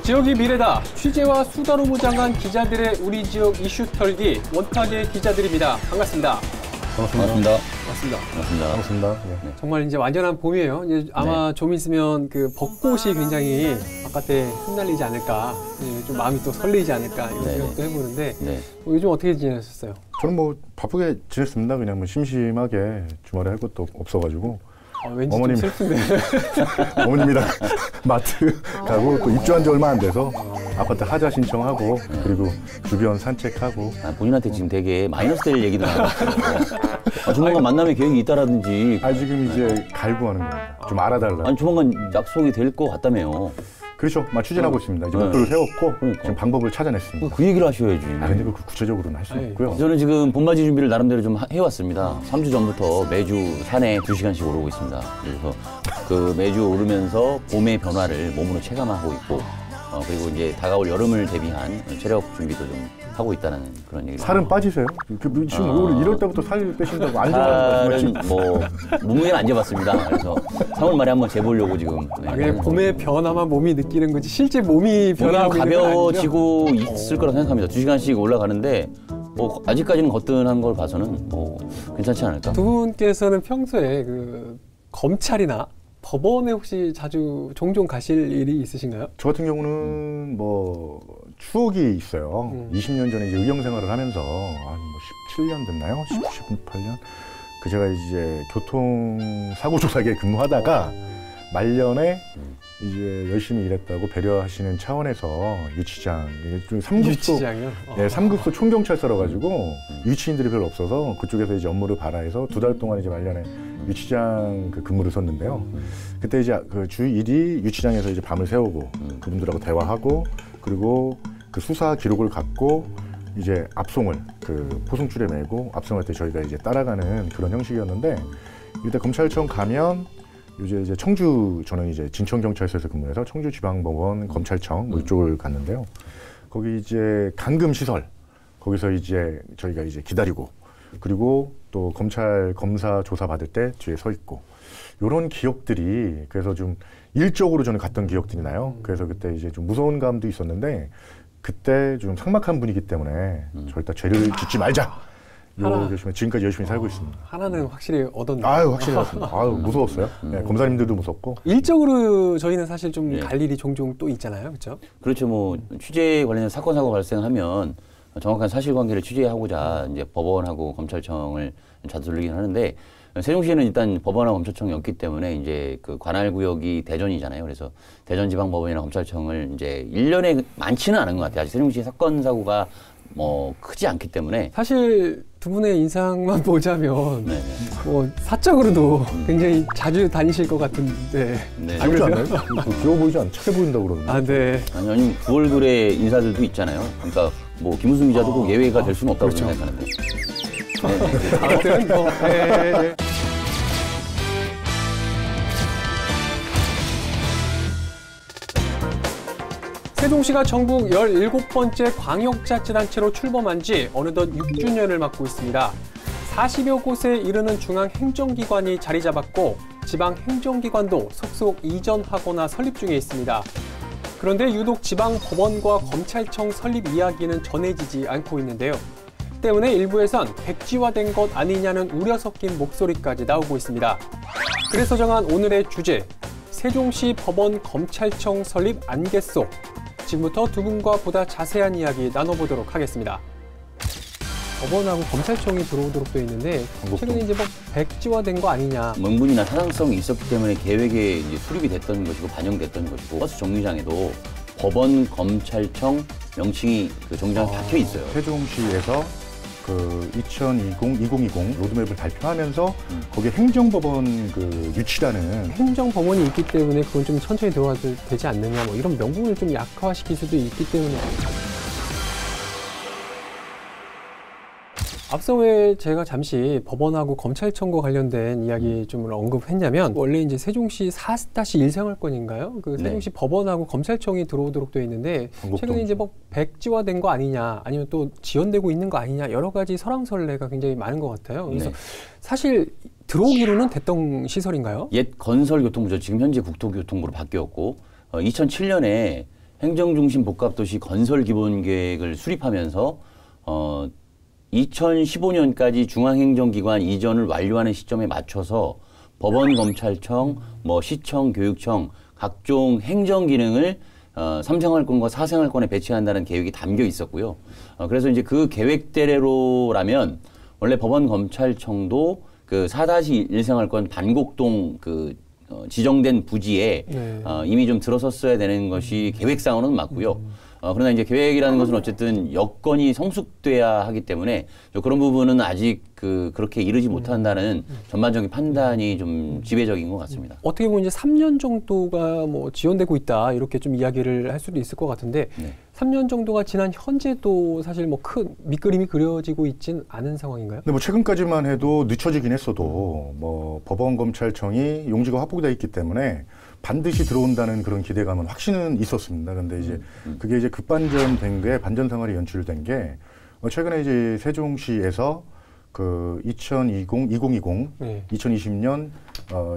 지역이 미래다. 취재와 수다로 무장한 기자들의 우리 지역 이슈 털기 원탁의 기자들입니다. 반갑습니다. 반갑습니다. 반갑습니다. 반갑습니다. 네. 정말 이제 완전한 봄이에요. 이제 아마 좀 있으면 그 벚꽃이 굉장히 바깥에 흩날리지 않을까, 좀 마음이 또 설레지 않을까 이런 생각도 해보는데 요즘 어떻게 지내셨어요? 저는 뭐 바쁘게 지냈습니다. 그냥 뭐 심심하게 주말에 할 것도 없어가지고. 왠지 어머님, 좀 슬픈데. 어머님이랑 마트 가고 그 입주한 지 얼마 안 돼서 아파트 하자 신청하고 그리고 주변 산책하고. 본인한테 지금 되게 마이너스 될 얘기도 나왔어요. 조만간 만남의 계획이 있다라든지. 지금 이제 갈구하는 겁니다. 좀 알아달라. 아니 조만간 약속이 될 것 같다며요. 그렇죠. 추진하고 있습니다. 이제 목표를 세웠고 지금 방법을 찾아냈습니다. 그 얘기를 하셔야지. 근데 그 구체적으로는 할 수는 없고요. 저는 지금 봄맞이 준비를 나름대로 좀 해왔습니다. 3주 전부터 매주 산에 2시간씩 오르고 있습니다. 그래서 그 매주 오르면서 봄의 변화를 몸으로 체감하고 있고, 그리고 이제 다가올 여름을 대비한 체력 준비도 좀 하고 있다는 그런 얘기를. 살은 빠지세요? 지금 올 1월 때부터 살 빼신다고 안 좋아하는 살은 뭐 몸무게는 안 재봤습니다. 그래서 3월 말에 한번 재보려고 지금. 그냥 봄의 변화만 몸이 느끼는 거지 실제 몸이 변화하고 있는 건 가벼워지고 있을 거라 생각합니다. 2시간씩 올라가는데 뭐 아직까지는 거뜬한 걸 봐서는 뭐 괜찮지 않을까? 두 분께서는 평소에 그 검찰이나 법원에 혹시 종종 가실 일이 있으신가요? 저 같은 경우는 뭐 추억이 있어요. 20년 전에 이제 의경 생활을 하면서 뭐 17년 됐나요? 18년? 제가 이제 교통사고조사계에 근무하다가 말년에 이제 열심히 일했다고 배려하시는 차원에서 유치장, 좀 3급소, 유치장이요? 네, 3급소 총경찰서라 가지고 유치인들이 별로 없어서 그쪽에서 이제 업무를 발아해서 2달 동안 이제 말년에 유치장 근무를 섰는데요. 그때 이제 그 주 일이 유치장에서 이제 밤을 새우고 그분들하고 대화하고 그리고 그 수사 기록을 갖고 이제 압송을 포승줄에 메고 압송할 때 저희가 이제 따라가는 그런 형식이었는데, 이때 검찰청 가면 이제 청주, 저는 이제 진천경찰서에서 근무해서 청주지방법원 검찰청 뭐 이쪽을 갔는데요. 거기 이제 감금 시설, 거기서 이제 저희가 이제 기다리고 그리고 또 검찰 검사 조사 받을 때 뒤에 서 있고, 요런 기억들이 그래서 좀 일적으로 저는 갔던 기억들이 나요. 그래서 그때 이제 좀 무서운 감도 있었는데 그때 좀 삭막한 분위기 때문에 절대 죄를 짓지 말자. 지금까지 열심히 살고 있습니다. 하나는 확실히 얻었나요? 확실히 얻었습니다. 무서웠어요. 네, 검사님들도 무섭고. 일적으로 저희는 사실 좀 갈 일이 종종 또 있잖아요. 그렇죠? 그렇죠. 뭐 취재 관련해서 사건 사고 발생하면 정확한 사실관계를 취재하고자 이제 법원하고 검찰청을 자두르긴 하는데, 세종시는 일단 법원하고 검찰청이 없기 때문에 이제 그 관할 구역이 대전이잖아요. 그래서 대전지방법원이나 검찰청을 이제 1년에 많지는 않은 것 같아요. 아직 세종시 사건 사고가 뭐 크지 않기 때문에. 사실 두 분의 인상만 보자면 뭐 사적으로도 굉장히 자주 다니실 것 같은데. 안 그러세요? 귀여워 보이지 않아? 착해 보인다고 그러는데. 네. 아니 구월들의 인사들도 있잖아요. 그러니까 뭐 김우승 기자도 꼭 예외가 될 수는 없다고 생각하는데. 아무튼 뭐. 네. 세종시가 전국 17번째 광역자치단체로 출범한 지 어느덧 6주년을 맞고 있습니다. 40여 곳에 이르는 중앙행정기관이 자리 잡았고 지방행정기관도 속속 이전하거나 설립 중에 있습니다. 그런데 유독 지방법원과 검찰청 설립 이야기는 전해지지 않고 있는데요. 때문에 일부에선 백지화된 것 아니냐는 우려 섞인 목소리까지 나오고 있습니다. 그래서 정한 오늘의 주제, 세종시 법원 검찰청 설립 안개 속. 지금부터 두 분과 보다 자세한 이야기 나눠보도록 하겠습니다. 법원하고 검찰청이 들어오도록 되어 있는데 최근에 이제 뭐 백지화된 거 아니냐. 명분이나 타당성이 있었기 때문에 계획에 이제 수립이 됐던 것이고 반영됐던 것이고, 버스 정류장에도 법원, 검찰청 명칭이 그 정류장에 박혀 있어요. 세종시에서 2020 로드맵을 발표하면서 거기에 행정법원 유치라는. 행정법원이 있기 때문에 그건 좀 천천히 들어가도 되지 않느냐, 뭐 이런 명분을 좀 약화시킬 수도 있기 때문에. 앞서 왜 제가 잠시 법원하고 검찰청과 관련된 이야기 좀 언급했냐면, 원래 이제 세종시 4-1 생활권인가요? 세종시 법원하고 검찰청이 들어오도록 되어 있는데, 최근에 이제 뭐 백지화된 거 아니냐, 아니면 또 지연되고 있는 거 아니냐, 여러 가지 설왕설래가 굉장히 많은 것 같아요. 그래서 사실 들어오기로는 됐던 시설인가요? 옛 건설교통부죠. 지금 현재 국토교통부로 바뀌었고, 2007년에 행정중심 복합도시 건설 기본계획을 수립하면서 2015년까지 중앙행정기관 이전을 완료하는 시점에 맞춰서 법원, 검찰청, 뭐 시청, 교육청 각종 행정기능을 3생활권과 4생활권에 배치한다는 계획이 담겨 있었고요. 그래서 이제 그 계획대로라면 원래 법원, 검찰청도 그 4-1생활권 반곡동 지정된 부지에 네. 이미 좀 들어섰어야 되는 것이 계획상으로는 맞고요. 그러나 이제 계획이라는 것은 어쨌든 여건이 성숙돼야 하기 때문에 그런 부분은 아직 그렇게 이르지 못한다는 전반적인 판단이 좀 지배적인 것 같습니다. 어떻게 보면 이제 3년 정도가 뭐 지연되고 있다 이렇게 좀 이야기를 할 수도 있을 것 같은데 네. 3년 정도가 지난 현재도 사실 뭐 큰 밑그림이 그려지고 있진 않은 상황인가요? 근데 뭐 최근까지만 해도 늦춰지긴 했어도 뭐 법원 검찰청이 용지가 확보되어 있기 때문에 반드시 들어온다는 그런 기대감은 확신은 있었습니다. 근데 이제 그게 이제 급반전된 게 반전 상황이 연출된 게 최근에 이제 세종시에서 그 2020 네. 2020년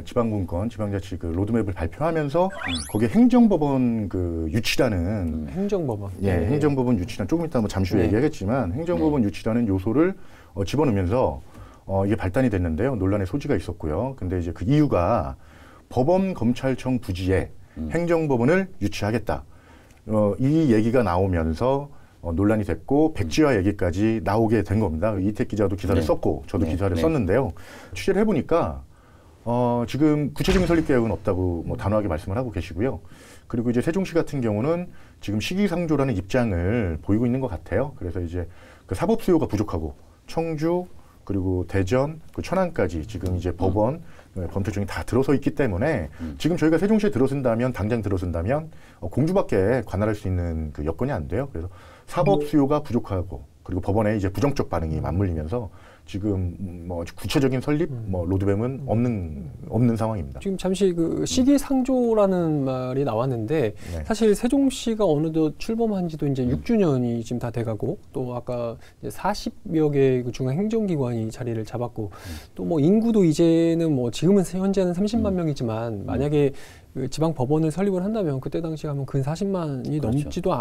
지방분권 지방자치 그 로드맵을 발표하면서 거기에 행정법원 그 유치라는 행정법원. 예, 네. 행정법원 유치란 조금 이따 뭐 잠시 후에 네. 얘기하겠지만 행정법원 유치라는 요소를 집어넣으면서 이게 발단이 됐는데요. 논란의 소지가 있었고요. 근데 이제 그 이유가 법원 검찰청 부지에 행정법원을 유치하겠다. 이 얘기가 나오면서 논란이 됐고 백지화 얘기까지 나오게 된 겁니다. 이택 기자도 기사를 네. 썼고 저도 네. 기사를 네. 썼는데요. 취재를 해보니까 지금 구체적인 설립 계획은 없다고 뭐 단호하게 말씀을 하고 계시고요. 그리고 이제 세종시 같은 경우는 지금 시기상조라는 입장을 보이고 있는 것 같아요. 그래서 이제 그 사법 수요가 부족하고 청주 그리고 대전, 그 천안까지 지금 이제 법원, 검찰청이 다 들어서 있기 때문에 지금 저희가 세종시에 들어선다면 당장 들어선다면 공주밖에 관할할 수 있는 그 여건이 안 돼요. 그래서 사법 수요가 부족하고 그리고 법원에 이제 부정적 반응이 맞물리면서 지금 뭐 구체적인 설립, 뭐 로드맵은 없는 상황입니다. 지금 잠시 그 시기상조라는 말이 나왔는데 네. 사실 세종시가 어느덧 출범한 지도 이제 6주년이 지금 다 돼가고 또 아까 이제 40여 개의 그 중앙 행정기관이 자리를 잡았고 또 뭐 인구도 이제는 뭐 지금은 현재는 30만 명이지만 만약에 그 지방 법원을 설립을 한다면 그때 당시 가면 근 40만이 그렇죠. 넘지도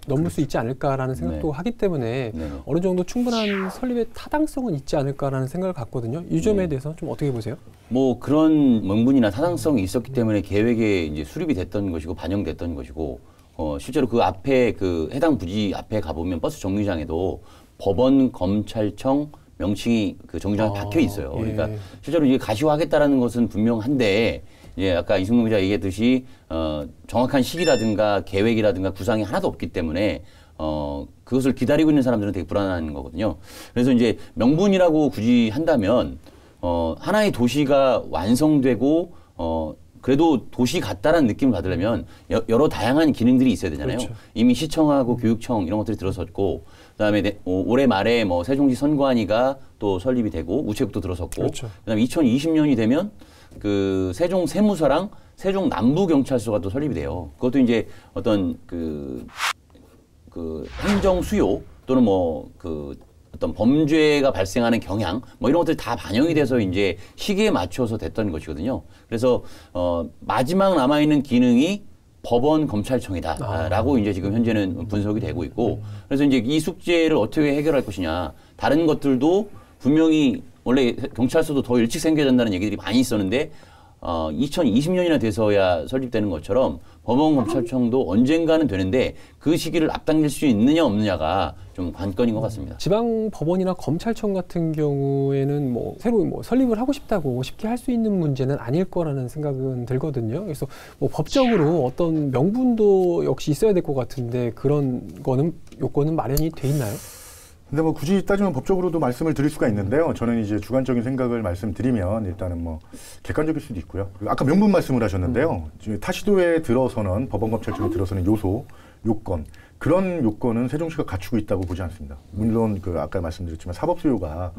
넘을 수 있지 않을까라는 생각도 네. 하기 때문에 네. 어느 정도 충분한 설립의 타당성은 있지 않을까라는 생각을 갖거든요. 이 점에 대해서 좀 어떻게 보세요? 뭐 그런 명분이나 타당성이 있었기 때문에 계획에 이제 수립이 됐던 것이고 반영됐던 것이고 실제로 그 앞에 그 해당 부지 앞에 가보면 버스 정류장에도 법원, 검찰청 명칭이 그 정류장에 박혀 있어요. 예. 그러니까 실제로 이게 가시화하겠다라는 것은 분명한데 이제 아까 이승용 기자 얘기했듯이 정확한 시기라든가 계획이라든가 구상이 하나도 없기 때문에 그것을 기다리고 있는 사람들은 되게 불안한 거거든요. 그래서 이제 명분이라고 굳이 한다면 하나의 도시가 완성되고 그래도 도시 같다라는 느낌을 받으려면 여러 다양한 기능들이 있어야 되잖아요. 그렇죠. 이미 시청하고 교육청 이런 것들이 들어섰고 그다음에 올해 말에 뭐 세종시 선관위가 또 설립이 되고 우체국도 들어섰고 그렇죠. 그다음에 2020년이 되면 그 세종 세무서랑 세종 남부경찰서가 또 설립이 돼요. 그것도 이제 어떤 그 행정 수요 또는 뭐 어떤 범죄가 발생하는 경향 뭐 이런 것들이 다 반영이 돼서 이제 시기에 맞춰서 됐던 것이거든요. 그래서 마지막 남아있는 기능이 법원 검찰청이다라고 이제 지금 현재는 분석이 되고 있고 그래서 이제 이 숙제를 어떻게 해결할 것이냐 다른 것들도 분명히 원래 경찰서도 더 일찍 생겨진다는 얘기들이 많이 있었는데 2020년이나 돼서야 설립되는 것처럼 법원 검찰청도 언젠가는 되는데 그 시기를 앞당길 수 있느냐 없느냐가 좀 관건인 것 같습니다. 지방 법원이나 검찰청 같은 경우에는 뭐 새로 뭐 설립을 하고 싶다고 쉽게 할 수 있는 문제는 아닐 거라는 생각은 들거든요. 그래서 뭐 법적으로 어떤 명분도 역시 있어야 될 것 같은데 그런 거는 요건은 마련이 돼 있나요? 근데 뭐 굳이 따지면 법적으로도 말씀을 드릴 수가 있는데요. 저는 이제 주관적인 생각을 말씀드리면 일단은 뭐 객관적일 수도 있고요. 아까 명분 말씀을 하셨는데요. 타시도에 들어서는 법원검찰청에 들어서는 요소, 요건 그런 요건은 세종시가 갖추고 있다고 보지 않습니다. 물론 그 아까 말씀드렸지만 사법 수요가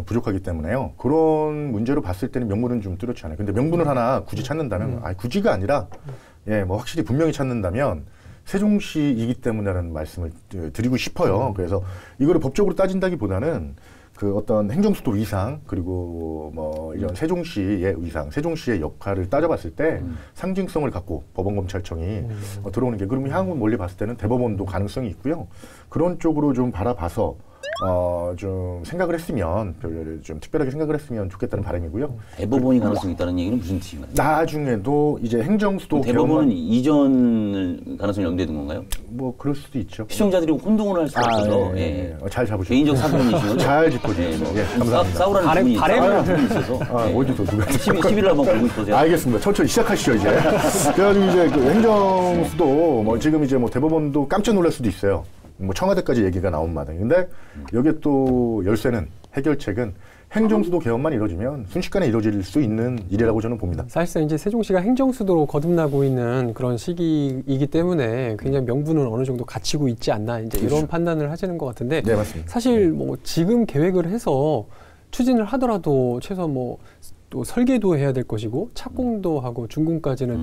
부족하기 때문에요. 그런 문제로 봤을 때는 명분은 좀 뚜렷지 않아요. 근데 명분을 하나 굳이 찾는다면 굳이가 아니라 뭐 확실히 분명히 찾는다면 세종시이기 때문이라는 말씀을 드리고 싶어요. 그래서 이거를 법적으로 따진다기보다는 그 어떤 행정수도 위상 그리고 뭐 이런 세종시의 위상, 세종시의 역할을 따져봤을 때 상징성을 갖고 법원검찰청이 들어오는 게 그러면 향후 멀리 봤을 때는 대법원도 가능성이 있고요. 그런 쪽으로 좀 바라봐서 좀 생각을 했으면 좀 특별하게 생각을 했으면 좋겠다는 바람이고요. 대법원이 가능성이 있다는 얘기는 무슨 뜻인가요? 나중에도 이제 행정수도 대법원은 이전 가능성이 염두에 둔 건가요? 뭐 그럴 수도 있죠. 시청자들이 혼동을 할 수 없어서 잘 잡으셨어요. 개인적 사견이신 거죠? 잘 짚어주셨어요. 예, 감사합니다. 싸우라는 부분이 바램은 있어서 어디서 누가 11일 한번 보고 있어요. 알겠습니다. 천천히 시작하시죠 이제. 그래가지고 이제 그 행정수도 뭐 지금 이제 뭐 대법원도 깜짝 놀랄 수도 있어요. 뭐 청와대까지 얘기가 나온 마당에. 근데 여기에 또 열쇠는 해결책은 행정수도 개헌만 이루어지면 순식간에 이루어질 수 있는 일이라고 저는 봅니다. 사실상 이제 세종시가 행정수도로 거듭나고 있는 그런 시기이기 때문에 굉장히 명분은 어느 정도 갖추고 있지 않나 이제 그렇죠. 이런 판단을 하시는 것 같은데 네, 맞습니다. 사실 뭐 지금 계획을 해서 추진을 하더라도 최소한 뭐 또 설계도 해야 될 것이고 착공도 하고 준공까지는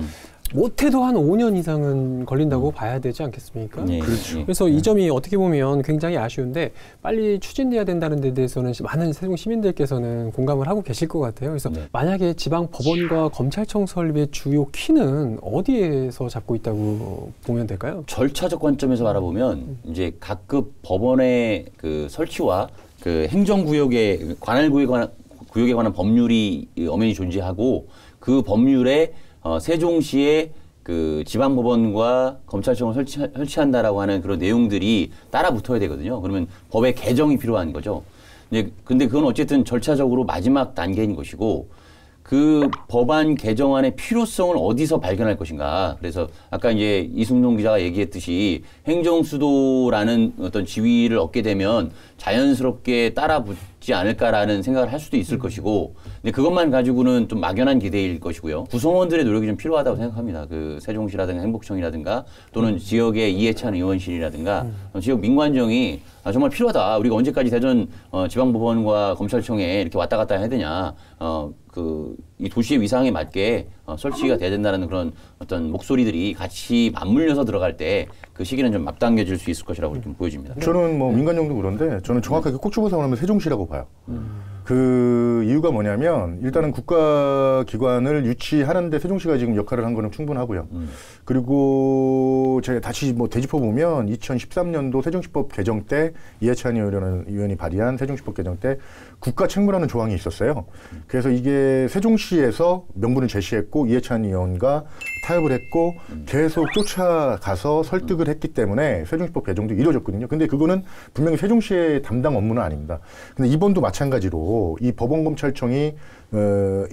못해도 한 5년 이상은 걸린다고 봐야 되지 않겠습니까? 네, 그렇죠. 그래서 이 점이 어떻게 보면 굉장히 아쉬운데 빨리 추진돼야 된다는 데 대해서는 많은 세종 시민들께서는 공감을 하고 계실 것 같아요. 그래서 만약에 지방 법원과 검찰청 설립의 주요 키는 어디에서 잡고 있다고 보면 될까요? 절차적 관점에서 바라보면 이제 각급 법원의 그 설치와 그 행정구역의 구역에 관한 법률이 엄연히 존재하고 그 법률에 세종시의 그 지방법원과 검찰청을 설치한다라고 하는 그런 내용들이 따라 붙어야 되거든요. 그러면 법의 개정이 필요한 거죠. 근데 그건 어쨌든 절차적으로 마지막 단계인 것이고 그 법안 개정안의 필요성을 어디서 발견할 것인가. 그래서 아까 이제 이승용 기자가 얘기했듯이 행정수도라는 어떤 지위를 얻게 되면 자연스럽게 따라 붙지 않을까라는 생각을 할 수도 있을 것이고, 근데 그것만 가지고는 좀 막연한 기대일 것이고요. 구성원들의 노력이 좀 필요하다고 생각합니다. 그 세종시라든가 행복청이라든가 또는 지역의 이해찬 의원실이라든가 지역 민관정이 정말 필요하다. 우리가 언제까지 대전 지방법원과 검찰청에 이렇게 왔다 갔다 해야 되냐. 이 도시의 위상에 맞게 설치가 돼야 된다는 그런 어떤 목소리들이 같이 맞물려서 들어갈 때 그 시기는 좀 앞당겨질 수 있을 것이라고 좀 보여집니다. 저는 뭐 민간정도 그런데 저는 정확하게 꼭 집어서 하면 세종시라고 봐요. 그 이유가 뭐냐면 일단은 국가기관을 유치하는데 세종시가 지금 역할을 한 거는 충분하고요. 그리고 제가 다시 뭐 되짚어보면 2013년도 세종시법 개정 때 이해찬 의원이 발의한 세종시법 개정 때 국가책무라는 조항이 있었어요. 그래서 이게 세종시에서 명분을 제시했고 이해찬 의원과 타협을 했고 계속 쫓아가서 설득을 했기 때문에 세종시법 개정도 이루어졌거든요. 근데 그거는 분명히 세종시의 담당 업무는 아닙니다. 근데 이번도 마찬가지로 이 법원검찰청이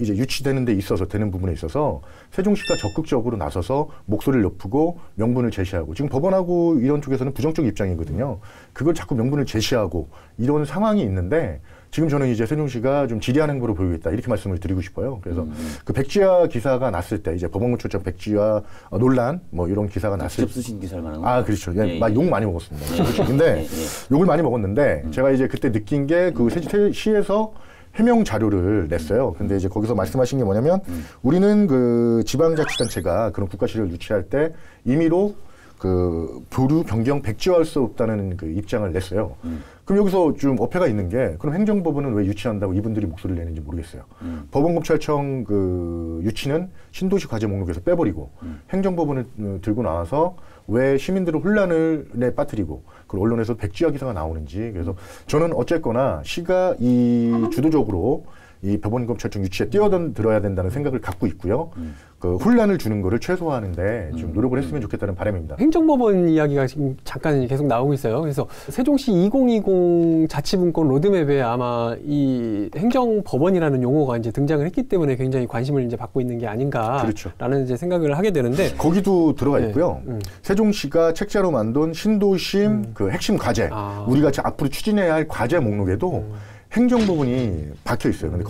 이제 유치되는 데 있어서 되는 부분에 있어서 세종시가 적극적으로 나서서 목소리를 높이고 명분을 제시하고 지금 법원하고 이런 쪽에서는 부정적 입장이거든요. 그걸 자꾸 명분을 제시하고 이런 상황이 있는데 지금 저는 이제 세종시가 좀 지리한 행보를 보이고 있다 이렇게 말씀을 드리고 싶어요. 그래서 그 백지화 기사가 났을 때 이제 법원검찰청 백지화 논란 뭐 이런 기사가 났을 때 직접 쓰신 기사를 말하는 거예요. 그렇죠. 욕 많이 먹었습니다. 근데 욕을 많이 먹었는데 제가 이제 그때 느낀 게 그 시에서 해명 자료를 냈어요. 근데 이제 거기서 말씀하신 게 뭐냐면 우리는 그 지방자치단체가 그런 국가시를 유치할 때 임의로 그 교류 변경 백지화할 수 없다는 그 입장을 냈어요. 그럼 여기서 좀 어폐가 있는 게 그럼 행정법원은 왜 유치한다고 이분들이 목소리를 내는지 모르겠어요. 법원검찰청 그 유치는 신도시 과제 목록에서 빼버리고 행정법원을 들고 나와서 왜 시민들을 혼란에 빠뜨리고 그 언론에서 백지화 기사가 나오는지. 그래서 저는 어쨌거나 시가 이 주도적으로 이 법원검찰청 유치에 뛰어들어야 된다는 생각을 갖고 있고요. 그 혼란을 주는 거를 최소화하는데 좀 노력을 했으면 좋겠다는 바람입니다. 행정법원 이야기가 지금 잠깐 계속 나오고 있어요. 그래서 세종시 2020 자치분권 로드맵에 아마 이 행정법원이라는 용어가 이제 등장을 했기 때문에 굉장히 관심을 이제 받고 있는 게 아닌가라는 그렇죠. 이제 생각을 하게 되는데 거기도 들어가 있고요. 세종시가 책자로 만든 신도심 그 핵심 과제 우리가 앞으로 추진해야 할 과제 목록에도 행정부분이 박혀 있어요. 근데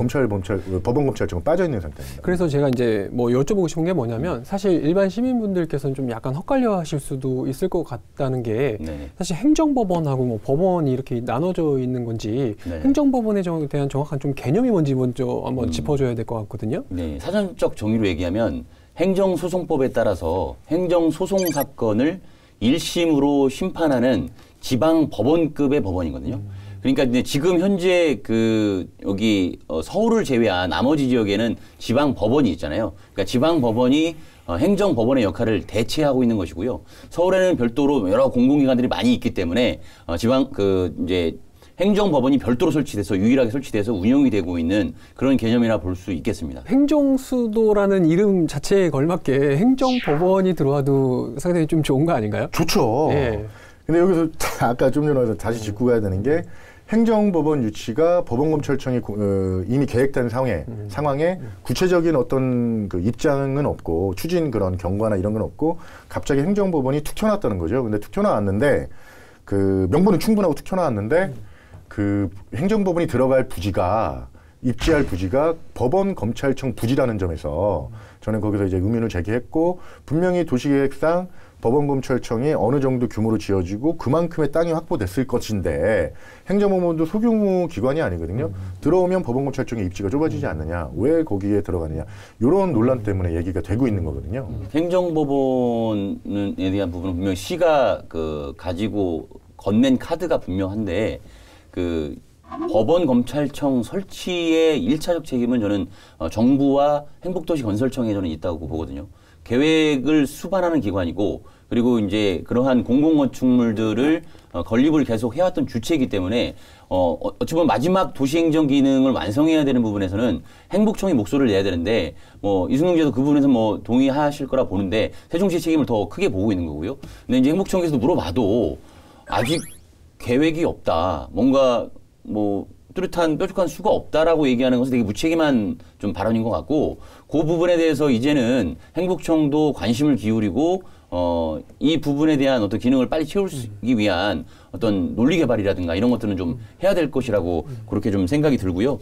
법원검찰청은 빠져 있는 상태입니다. 그래서 제가 이제 뭐 여쭤보고 싶은 게 뭐냐면 사실 일반 시민분들께서는 좀 약간 헛갈려 하실 수도 있을 것 같다는 게 사실 행정법원하고 뭐 법원이 이렇게 나눠져 있는 건지 행정법원에 대한 정확한 좀 개념이 뭔지 먼저 한번 짚어줘야 될 것 같거든요. 네, 사전적 정의로 얘기하면 행정소송법에 따라서 행정소송 사건을 1심으로 심판하는 지방법원급의 법원이거든요. 그러니까 이제 지금 현재 그 여기 서울을 제외한 나머지 지역에는 지방 법원이 있잖아요. 그러니까 지방 법원이 행정 법원의 역할을 대체하고 있는 것이고요. 서울에는 별도로 여러 공공기관들이 많이 있기 때문에 지방 그 이제 행정법원이 별도로 설치돼서 유일하게 설치돼서 운영이 되고 있는 그런 개념이라 볼 수 있겠습니다. 행정수도라는 이름 자체에 걸맞게 행정법원이 들어와도 상당히 좀 좋은 거 아닌가요? 좋죠. 예. 근데 여기서 아까 좀 전에 다시 짚고 가야 되는 게 행정법원 유치가 법원검찰청이 이미 계획된 상황에 구체적인 어떤 그 입장은 없고 추진 그런 경과나 이런 건 없고 갑자기 행정법원이 툭 튀어나왔다는 거죠. 근데 툭 튀어나왔는데 그 명분은 충분하고 툭 튀어나왔는데 그 행정법원이 들어갈 부지가 입지할 부지가 법원검찰청 부지라는 점에서 저는 거기서 이제 의문을 제기했고 분명히 도시계획상 법원검찰청이 어느 정도 규모로 지어지고 그만큼의 땅이 확보됐을 것인데 행정법원도 소규모 기관이 아니거든요. 들어오면 법원검찰청의 입지가 좁아지지 않느냐. 왜 거기에 들어가느냐. 이런 논란 때문에 얘기가 되고 있는 거거든요. 행정법원에 대한 부분은 분명히 시가 그 가지고 건넨 카드가 분명한데 그 법원검찰청 설치의 1차적 책임은 저는 정부와 행복도시건설청에 저는 있다고 보거든요. 계획을 수반하는 기관이고 그리고 이제 그러한 공공건축물들을 건립을 계속 해왔던 주체이기 때문에 어찌 보면 마지막 도시행정 기능을 완성해야 되는 부분에서는 행복청이 목소리를 내야 되는데 뭐 이승용 기자도 그 부분에서 뭐 동의하실 거라 보는데 세종시의 책임을 더 크게 보고 있는 거고요. 근데 이제 행복청에서도 물어봐도 아직 계획이 없다. 뭔가 뭐 뚜렷한 뾰족한 수가 없다라고 얘기하는 것은 되게 무책임한 좀 발언인 것 같고 그 부분에 대해서 이제는 행복청도 관심을 기울이고 이 부분에 대한 어떤 기능을 빨리 채우기 위한 어떤 논리 개발이라든가 이런 것들은 좀 해야 될 것이라고 그렇게 좀 생각이 들고요.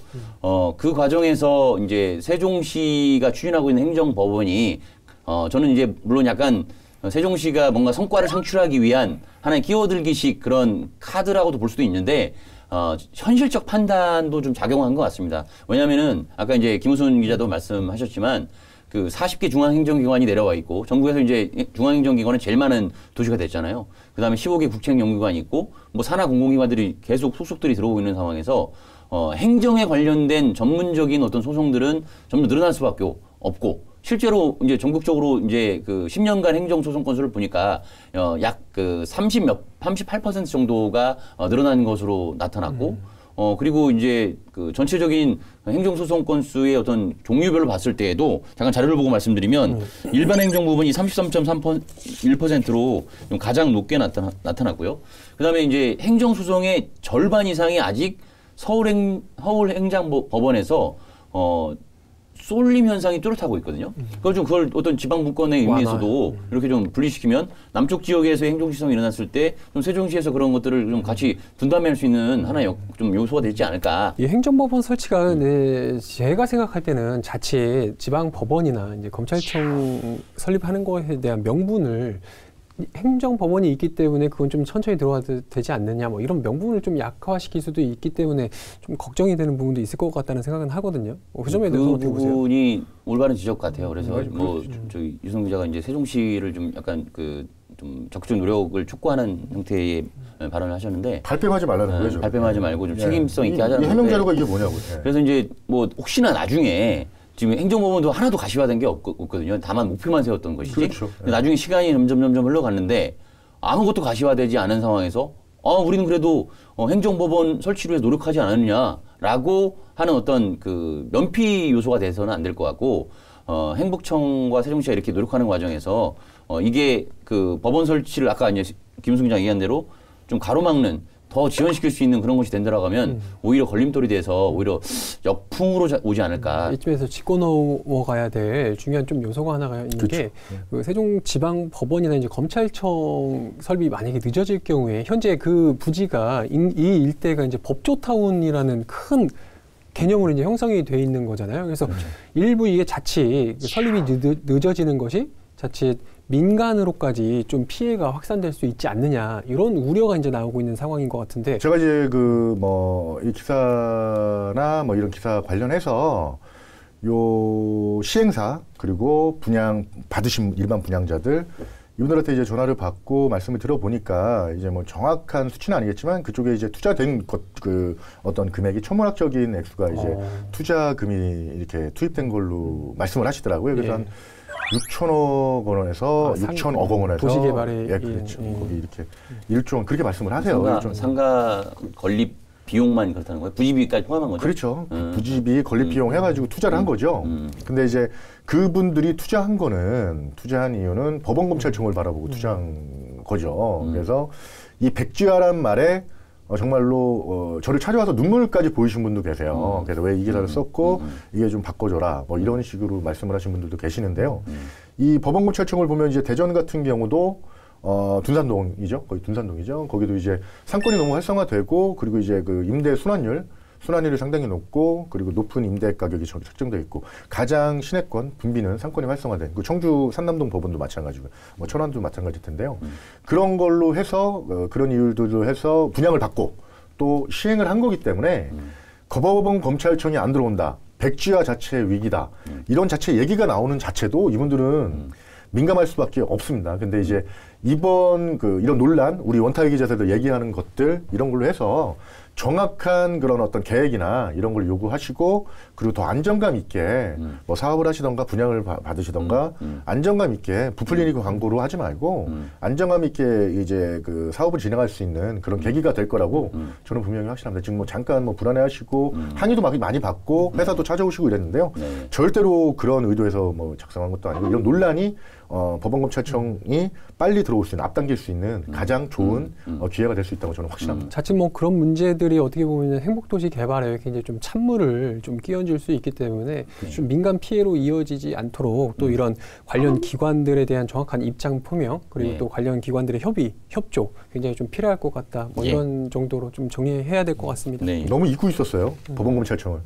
그 과정에서 이제 세종시가 추진하고 있는 행정법원이 저는 이제 물론 약간 세종시가 뭔가 성과를 창출하기 위한 하나의 끼어들기식 그런 카드라고도 볼 수도 있는데 현실적 판단도 좀 작용한 것 같습니다. 왜냐면은 아까 이제 김우순 기자도 말씀하셨지만 그 40개 중앙행정기관이 내려와 있고 전국에서 이제 중앙행정기관은 제일 많은 도시가 됐잖아요. 그 다음에 15개 국책연구기관이 있고 뭐 산하 공공기관들이 계속 속속들이 들어오고 있는 상황에서 행정에 관련된 전문적인 어떤 소송들은 점점 늘어날 수밖에 없고 실제로 이제 전국적으로 이제 그 10년간 행정소송 건수를 보니까 약 그 38% 정도가 늘어난 것으로 나타났고 그리고 이제 그 전체적인 행정소송 건수의 어떤 종류별로 봤을 때에도 잠깐 자료를 보고 말씀드리면 일반 행정 부분이 33.1%로 좀 가장 높게 나타났고요. 그다음에 이제 행정소송의 절반 이상이 아직 서울 행정법원에서 쏠림 현상이 뚜렷하고 있거든요. 그걸 어떤 지방 분권의 의미에서도 이렇게 좀 분리시키면 남쪽 지역에서 행정시성이 일어났을 때 좀 세종시에서 그런 것들을 좀 같이 분담할 수 있는 하나의 좀 요소가 되지 않을까. 이 행정법원 설치가 제가 생각할 때는 자칫 지방 법원이나 이제 검찰청 설립하는 것에 대한 명분을 행정법원이 있기 때문에 그건 좀 천천히 들어와도 되지 않느냐 뭐 이런 명분을 좀 약화시킬 수도 있기 때문에 좀 걱정이 되는 부분도 있을 것 같다는 생각은 하거든요. 그 점에 대해서 어떻게 보세요? 그 부분이 올바른 지적 같아요. 그래서 뭐 저기 유성 기자가 이제 세종시를 좀 약간 그 좀 적극적 노력을 촉구하는 형태의 발언을 하셨는데 발뺌하지 말라는 거죠. 발뺌하지 말고 좀 책임성 있게 하자는 이 해명 자료가 이게 뭐냐고. 그래서 이제 뭐 혹시나 나중에 지금 행정법원도 하나도 가시화된 게 없거든요. 다만 목표만 세웠던 것이지. 그렇죠. 나중에 시간이 점점 흘러갔는데 아무것도 가시화되지 않은 상황에서 우리는 그래도 행정법원 설치를 위해 노력하지 않았느냐라고 하는 어떤 그 면피 요소가 돼서는 안 될 것 같고 행복청과 세종시가 이렇게 노력하는 과정에서 이게 그 법원 설치를 아까 이제 김우승 기자 얘기한 대로 좀 가로막는 더 지연시킬 수 있는 그런 것이 된다라고 하면 오히려 걸림돌이 돼서 오히려 역풍으로 오지 않을까. 이쯤에서 짚고 넘어가야 될 중요한 좀 요소가 하나가 있는 그렇죠. 게 그 세종지방법원이나 이제 검찰청 설비 만약에 늦어질 경우에 현재 그 부지가 이 일대가 이제 법조타운이라는 큰 개념으로 이제 형성이 돼 있는 거잖아요. 그래서 그렇죠. 일부 이게 자칫 설립이 늦어지는 것이 자칫 민간으로까지 좀 피해가 확산될 수 있지 않느냐 이런 우려가 이제 나오고 있는 상황인 것 같은데 제가 이제 그 뭐 이 기사나 뭐 이런 기사 관련해서 요 시행사 그리고 분양 받으신 일반 분양자들 이분들한테 이제 전화를 받고 말씀을 들어보니까 이제 뭐 정확한 수치는 아니겠지만 그쪽에 이제 투자된 그 어떤 금액이 천문학적인 액수가 이제 투자금이 이렇게 투입된 걸로 말씀을 하시더라고요. 그래서 한 6천억 원에서 6천억 원에서 도시개발에 예, 그렇죠. 거기 이렇게 1조 원 그렇게 말씀을 하세요. 상가 건립 비용만 그렇다는 거예요? 부지비까지 포함한 거죠? 그렇죠. 부지비 건립 비용 해가지고 투자를 한 거죠. 근데 이제 그분들이 투자한 이유는 법원검찰청을 바라보고 투자한 거죠. 그래서 이 백지화란 말에 정말로 저를 찾아와서 눈물까지 보이신 분도 계세요. 그래서 왜 이 기사를 썼고 이게 좀 바꿔줘라 뭐 이런 식으로 말씀을 하신 분들도 계시는데요. 이 법원검찰청을 보면 이제 대전 같은 경우도 둔산동이죠. 거의 둔산동이죠. 거기도 이제 상권이 너무 활성화되고 그리고 이제 그 임대 순환율이 상당히 높고 그리고 높은 임대 가격이 책정되어 있고 가장 시내권 분비는 상권이 활성화된 그 청주 산남동 법원도 마찬가지고 뭐 천안도 마찬가지일 텐데요. 그런 걸로 해서 그런 이유들로 해서 분양을 받고 또 시행을 한 거기 때문에 법원 검찰청이 안 들어온다. 백지화 자체의 위기다. 이런 자체 얘기가 나오는 자체도 이분들은 민감할 수밖에 없습니다. 근데 이제 이번 이런 논란, 우리 원탁의 기자들도 얘기하는 것들 이런 걸로 해서 정확한 그런 어떤 계획이나 이런 걸 요구하시고 그리고 더 안정감 있게 뭐 사업을 하시던가 분양을 받으시던가 안정감 있게 부풀리니까 광고로 하지 말고 안정감 있게 이제 그 사업을 진행할 수 있는 그런 계기가 될 거라고 저는 분명히 확신합니다. 지금 뭐 잠깐 뭐 불안해하시고 항의도 많이 받고 회사도 찾아오시고 이랬는데요. 절대로 그런 의도에서 뭐 작성한 것도 아니고 이런 논란이 법원검찰청이 빨리 들어올 수 있는 앞당길 수 있는 가장 좋은 기회가 될 수 있다고 저는 확신합니다. 자칫 뭐 그런 문제들이 어떻게 보면 행복도시 개발에 굉장히 좀 찬물을 좀 끼얹을 수 있기 때문에 좀 민간 피해로 이어지지 않도록 또 이런 관련 기관들에 대한 정확한 입장 표명 그리고 또 관련 기관들의 협조 굉장히 좀 필요할 것 같다. 뭐 이런 정도로 좀 정리해야 될 것 같습니다. 너무 잊고 있었어요. 법원검찰청을.